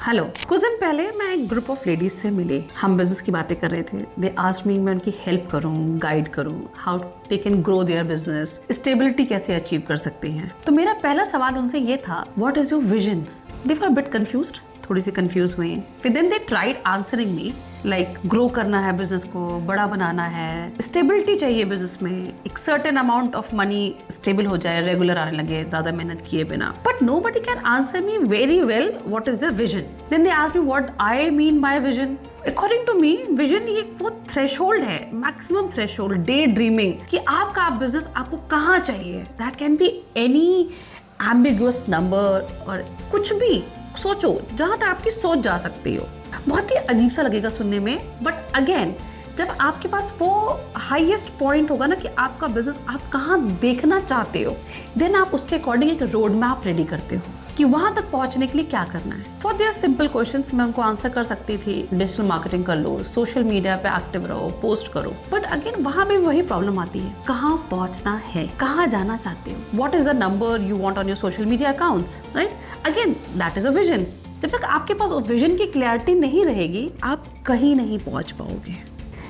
Hello, कुछ दिन पहले मैं एक ग्रुप ऑफ लेडीज से मिले। हम बिजनेस की बातें कर रहे थे। दे आस्क्ड मी मैं उनकी हेल्प करूं, गाइड करूं, how they can grow their business, stability कैसे अचीव कर सकते हैं। तो मेरा पहला सवाल उनसे ये था, what is your vision? They were bit confused, थोड़ी सी कंफ्यूज हुई। फिर then they tried answering me like grow करना है बिजनेस को, बड़ा बनाना है, स्टेबिलिटी चाहिए बिजनेस में, एक certain amount of money stable हो जाए, रेगुलर आने लगे, ज्यादा मेहनत किए बिना। But nobody can answer me very well what is the vision. Then they asked me what I mean by vision. According to me vision ये वो थ्रेशोल्ड है, मैक्सिमम थ्रेशोल्ड, डे ड्रीमिंग, कि आपका बिजनेस आपको कहाँ चाहिए। That can be any ambiguous number और कुछ भी सोचो जहां तक आपकी सोच जा सकती हो। बहुत ही अजीब सा लगेगा सुनने में, बट अगेन जब आपके पास वो हाईएस्ट पॉइंट होगा ना कि आपका बिजनेस आप कहाँ देखना चाहते हो, देन आप उसके अकॉर्डिंग एक रोड मैप रेडी करते हो कि वहां तक पहुंचने के लिए क्या करना है। फॉर दियर सिंपल क्वेश्चंस मैं उनको आंसर कर सकती थी, डिजिटल मार्केटिंग कर लो, सोशल मीडिया पे एक्टिव रहो, पोस्ट करो। बट अगेन वहां भी वही प्रॉब्लम आती है, कहाँ पहुंचना है, कहाँ जाना चाहते हो, what is the number you want on your social media accounts, right? Again that is a vision. जब तक आपके पास विजन की क्लैरिटी नहीं रहेगी, आप कहीं नहीं पहुंच पाओगे।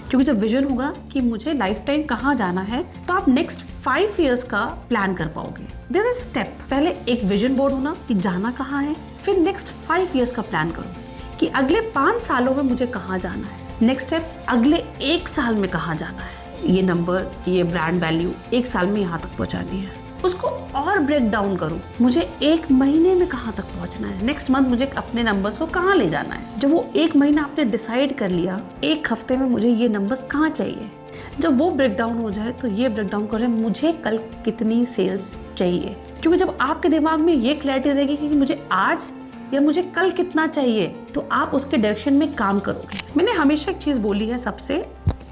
क्योंकि जब विजन होगा कि मुझे लाइफ टाइम कहाँ जाना है, तो आप नेक्स्ट 5 years का प्लान कर पाओगे। देयर इज स्टेप, पहले एक विजन बोर्ड होना कि जाना कहाँ है, फिर नेक्स्ट 5 years का प्लान करो कि अगले 5 सालों में मुझे कहाँ जाना है। नेक्स्ट स्टेप, अगले 1 साल में कहाँ जाना है, ये नंबर, ये ब्रांड वैल्यू 1 साल में यहाँ तक पहुँचानी है। उसको और ब्रेक डाउन करो, मुझे 1 महीने में कहाँ तक पहुँचना है, नेक्स्ट मंथ मुझे अपने नंबर्स को कहाँ ले जाना है। जब वो 1 महीना आपने डिसाइड कर लिया, 1 हफ्ते में मुझे ये नंबर्स कहाँ चाहिए, जब वो ब्रेक डाउन हो जाए तो ये ब्रेक डाउन करें मुझे कल कितनी सेल्स चाहिए। क्योंकि जब आपके दिमाग में ये क्लैरिटी रहेगी कि मुझे आज या मुझे कल कितना चाहिए, तो आप उसके डायरेक्शन में काम करोगे। मैंने हमेशा एक चीज़ बोली है सबसे,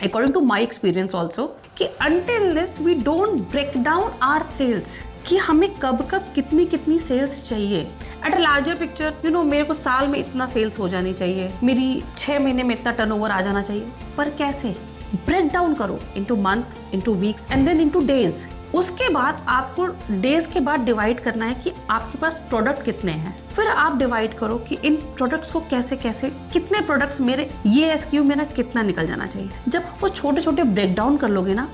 according to my experience also, कि until this we don't break down our sales, कि हमें कब कब कितनी कितनी सेल्स चाहिए। At a larger picture, you know, मेरे को साल में इतना सेल्स हो जानी चाहिए, मेरी 6 महीने में इतना टर्नओवर आ जाना चाहिए। पर कैसे? ब्रेक डाउन करो into month, into weeks and then into days. उसके बाद आपको डेज के बाद डिवाइड करना है कि आपके पास प्रोडक्ट कितने हैं। फिर आप डिवाइड करो कि इन प्रोडक्ट्स को कैसे कैसे, कितने प्रोडक्ट्स मेरे, ये एसक्यू मेरा कितना निकल जाना चाहिए। जब आप वो छोटे छोटे ब्रेक डाउन कर लोगे ना,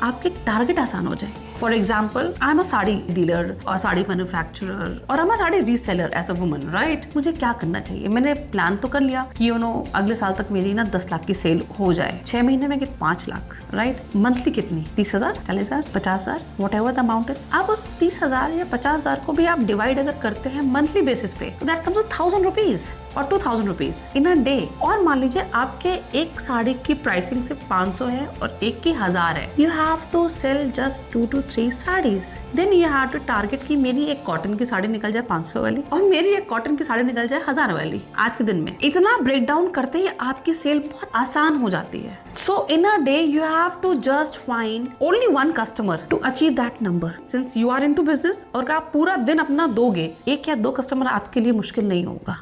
आपके टारगेट आसान हो जाएंगे। For example, I am a sari dealer और साड़ी मैन्युफैक्चरर और I am a sari reseller as a woman, right? मुझे क्या करना चाहिए? मैंने प्लान तो कर लिया कि अगले साल तक मेरी ना 10 लाख की सेल हो जाए, 6 महीने में 5 लाख, राइट? मंथली कितनी? 30,000, 40,000, 50,000, what ever the amount is. आप उस 30,000 या 50,000 को भी आप डिवाइड अगर करते हैं मंथली बेसिस पे, दैट कम्स टू 1,000 रुपीज और 2,000 रुपीज इन अ डे। और मान लीजिए आपके एक साड़ी की प्राइसिंग सिर्फ 500 है और एक की 1000 है, you have to sell just 2 to 3 saris. Then you have to target कि मेरी एक कॉटन की साड़ी निकल जाए 500 वाली और मेरी एक कॉटन की साड़ी निकल जाए 1000 वाली आज के दिन में। इतना ब्रेक डाउन करते ही आपकी सेल बहुत आसान हो जाती है। So in a day you have to just find only 1 customer to achieve that number. Since you are into business और आप पूरा दिन अपना दोगे, 1 या 2 कस्टमर आपके लिए मुश्किल नहीं होगा।